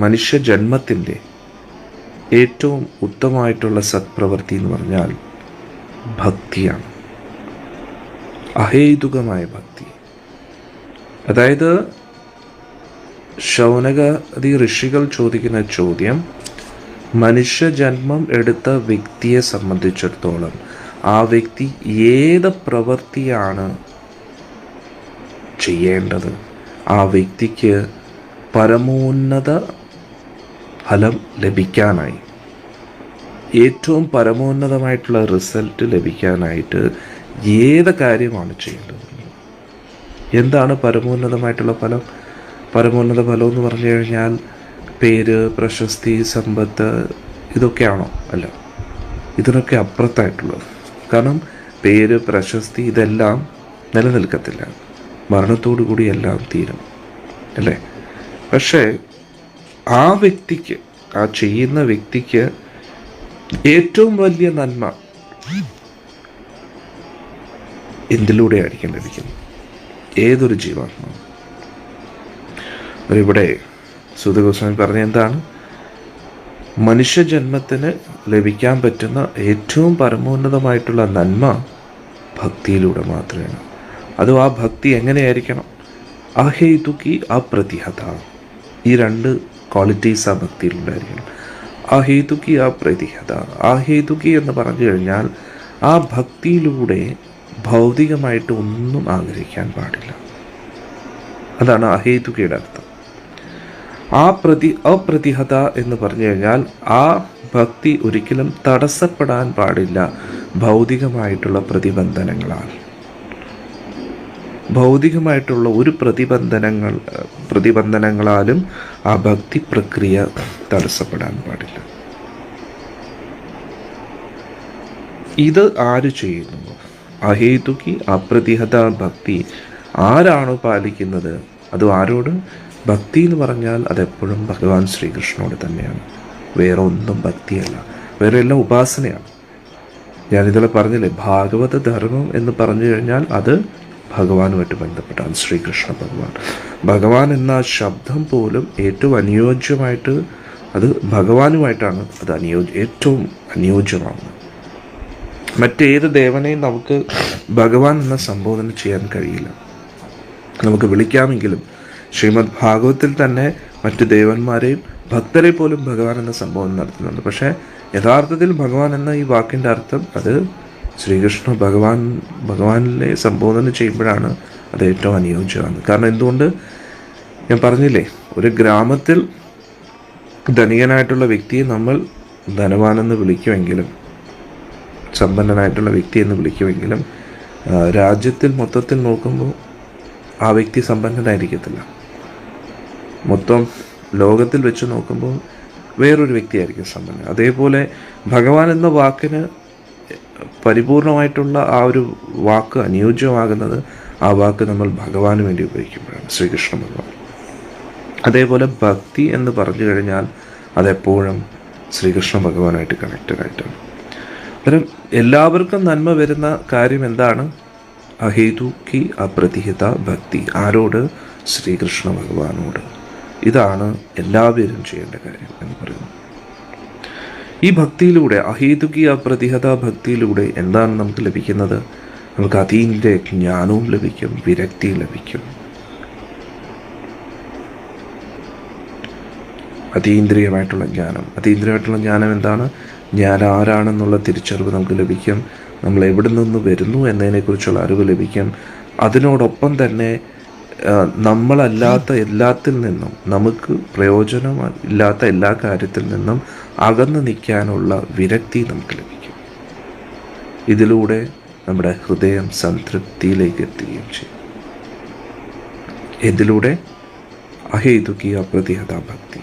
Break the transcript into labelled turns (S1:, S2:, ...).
S1: മനുഷ്യ ജന്മത്തിൻ്റെ ഏറ്റവും ഉത്തമമായിട്ടുള്ള സത്പ്രവൃത്തി എന്ന് പറഞ്ഞാൽ ഭക്തിയാണ്. അഹേതുകമായ ഭക്തി. അതായത് ശൗനകാദി ഋഷികൾ ചോദിക്കുന്ന ചോദ്യം, മനുഷ്യജന്മം എടുത്ത വ്യക്തിയെ സംബന്ധിച്ചിടത്തോളം ആ വ്യക്തി ഏത് പ്രവൃത്തിയാണ് ചെയ്യേണ്ടത്, ആ വ്യക്തിക്ക് പരമോന്നത ഫലം ലഭിക്കാനായി, ഏറ്റവും പരമോന്നതമായിട്ടുള്ള റിസൾട്ട് ലഭിക്കാനായിട്ട് ഏത് കാര്യമാണ് ചെയ്യേണ്ടത്? എന്താണ് പരമോന്നതമായിട്ടുള്ള ഫലം? പരമോന്നത ഫലം എന്ന് പറഞ്ഞു കഴിഞ്ഞാൽ പേര്, പ്രശസ്തി, സമ്പത്ത് ഇതൊക്കെയാണോ? അല്ല, ഇതിനൊക്കെ അപ്പുറത്തായിട്ടുള്ളത്. കാരണം പേര്, പ്രശസ്തി ഇതെല്ലാം നിലനിൽക്കത്തില്ല, മരണത്തോടു കൂടി എല്ലാം തീരും, അല്ലേ? പക്ഷേ ആ വ്യക്തിക്ക്, ആ ചെയ്യുന്ന വ്യക്തിക്ക് ഏറ്റവും വലിയ നന്മ എന്തിലൂടെയായിരിക്കും ലഭിക്കുന്നത്? ഏതൊരു ജീവാത്മാവും. ഇവിടെ സൂത ഗോസ്വാമി പറഞ്ഞ എന്താണ്? മനുഷ്യജന്മത്തിന് ലഭിക്കാൻ പറ്റുന്ന ഏറ്റവും പരമോന്നതമായിട്ടുള്ള നന്മ ഭക്തിയിലൂടെ മാത്രമാണ്. അതും ആ ഭക്തി എങ്ങനെയായിരിക്കണം? അഹേതുകി അപ്രതിഹത. ഈ രണ്ട് ക്വാളിറ്റീസ് ആ ഭക്തിയിലുണ്ടായിരിക്കണം. അഹേതുകി അപ്രതിഹത. അഹേതുകി എന്ന് പറഞ്ഞു കഴിഞ്ഞാൽ ആ ഭക്തിയിലൂടെ ഭൗതികമായിട്ട് ഒന്നും ആഗ്രഹിക്കാൻ പാടില്ല. അതാണ് അഹേതുകയുടെ അർത്ഥം. അപ്രതിഹത എന്ന് പറഞ്ഞു കഴിഞ്ഞാൽ ആ ഭക്തി ഒരിക്കലും തടസ്സപ്പെടാൻ പാടില്ല ഭൗതികമായിട്ടുള്ള പ്രതിബന്ധനങ്ങളാൽ. ഭൗതികമായിട്ടുള്ള ഒരു പ്രതിബന്ധനങ്ങളാലും ആ ഭക്തി പ്രക്രിയ തടസ്സപ്പെടാൻ പാടില്ല. ഇത് ആര് ചെയ്യുന്നു? അഹേതുകി അപ്രതിഹത ഭക്തി ആരാണോ പാലിക്കുന്നത്? അത് ആരോട്? ഭക്തി എന്ന് പറഞ്ഞാൽ അതെപ്പോഴും ഭഗവാൻ ശ്രീകൃഷ്ണനോട് തന്നെയാണ്. വേറെ ഒന്നും ഭക്തിയല്ല, വേറെ എല്ലാം ഉപാസനയാണ്. ഞാനിതിൽ പറഞ്ഞില്ലേ, ഭാഗവത ധർമ്മം എന്ന് പറഞ്ഞു കഴിഞ്ഞാൽ അത് ഭഗവാനുമായിട്ട് ബന്ധപ്പെട്ടാണ്. ശ്രീകൃഷ്ണ ഭഗവാൻ. ഭഗവാൻ എന്ന ശബ്ദം പോലും ഏറ്റവും അനുയോജ്യമായിട്ട് അത് ഭഗവാനുമായിട്ടാണ് അത് ഏറ്റവും അനുയോജ്യമാകുന്നത്. മറ്റേത് ദേവനെയും നമുക്ക് ഭഗവാൻ എന്ന സംബോധന ചെയ്യാൻ കഴിയില്ല. നമുക്ക് വിളിക്കാമെങ്കിലും ശ്രീമദ് ഭാഗവത്തിൽ തന്നെ മറ്റു ദേവന്മാരെയും ഭക്തരെ പോലും ഭഗവാൻ എന്ന സംബോധന നടത്തുന്നുണ്ട്. പക്ഷേ യഥാർത്ഥത്തിൽ ഭഗവാൻ എന്ന ഈ വാക്കിൻ്റെ അർത്ഥം അത് ശ്രീകൃഷ്ണ ഭഗവാനിലെ സംബോധന ചെയ്യുമ്പോഴാണ് അത് ഏറ്റവും അനുയോജ്യമാണ്. കാരണം എന്തുകൊണ്ട്? ഞാൻ പറഞ്ഞില്ലേ, ഒരു ഗ്രാമത്തിൽ ധനികനായിട്ടുള്ള വ്യക്തിയെ നമ്മൾ ധനവാനെന്ന് വിളിക്കുമെങ്കിലും, സമ്പന്നനായിട്ടുള്ള വ്യക്തി എന്ന് വിളിക്കുമെങ്കിലും, രാജ്യത്തിൽ മൊത്തത്തിൽ നോക്കുമ്പോൾ ആ വ്യക്തി സമ്പന്നനായിരിക്കത്തില്ല. മൊത്തം ലോകത്തിൽ വെച്ച് നോക്കുമ്പോൾ വേറൊരു വ്യക്തിയായിരിക്കും സമ്പന്നൻ. അതേപോലെ ഭഗവാൻ എന്ന വാക്കിന് പരിപൂർണമായിട്ടുള്ള ആ ഒരു വാക്ക് അനുയോജ്യമാകുന്നത് ആ വാക്ക് നമ്മൾ ഭഗവാന് വേണ്ടി ഉപയോഗിക്കുമ്പോഴാണ്, ശ്രീകൃഷ്ണ ഭഗവാൻ. അതേപോലെ ഭക്തി എന്ന് പറഞ്ഞു കഴിഞ്ഞാൽ അതെപ്പോഴും ശ്രീകൃഷ്ണ ഭഗവാനായിട്ട് കണക്റ്റഡ് ആയിട്ടാണ്. അന്നേരം എല്ലാവർക്കും നന്മ വരുന്ന കാര്യം എന്താണ്? അഹേതുകി അപ്രതിഹിത ഭക്തി. ആരോട്? ശ്രീകൃഷ്ണ ഭഗവാനോട്. ഇതാണ് എല്ലാവരും ചെയ്യേണ്ട കാര്യം എന്ന് പറയുന്നത്. ഈ ഭക്തിയിലൂടെ, അഹേതുകി അപ്രതിഹത ഭക്തിയിലൂടെ എന്താണ് നമുക്ക് ലഭിക്കുന്നത്? നമുക്ക് അതീന്ദ്രിയ ജ്ഞാനവും ലഭിക്കും, വിരക്തിയും ലഭിക്കും. അതീന്ദ്രിയമായിട്ടുള്ള ജ്ഞാനം എന്താണ്? ഞാൻ ആരാണെന്നുള്ള തിരിച്ചറിവ് നമുക്ക് ലഭിക്കും. നമ്മൾ എവിടെ നിന്ന് വരുന്നു എന്നതിനെക്കുറിച്ചുള്ള അറിവ് ലഭിക്കും. അതിനോടൊപ്പം തന്നെ നമ്മളല്ലാത്ത എല്ലാത്തിൽ നിന്നും, നമുക്ക് പ്രയോജനമില്ലാത്ത എല്ലാ കാര്യത്തിൽ നിന്നും അകന്നു നിൽക്കാനുള്ള വിരക്തി നമുക്ക് ലഭിക്കും. ഇതിലൂടെ നമ്മുടെ ഹൃദയം സംതൃപ്തിയിലേക്ക് എത്തുകയും ചെയ്യും. ഇതിലൂടെ അഹേതുകി അപ്രതിഹത ഭക്തി.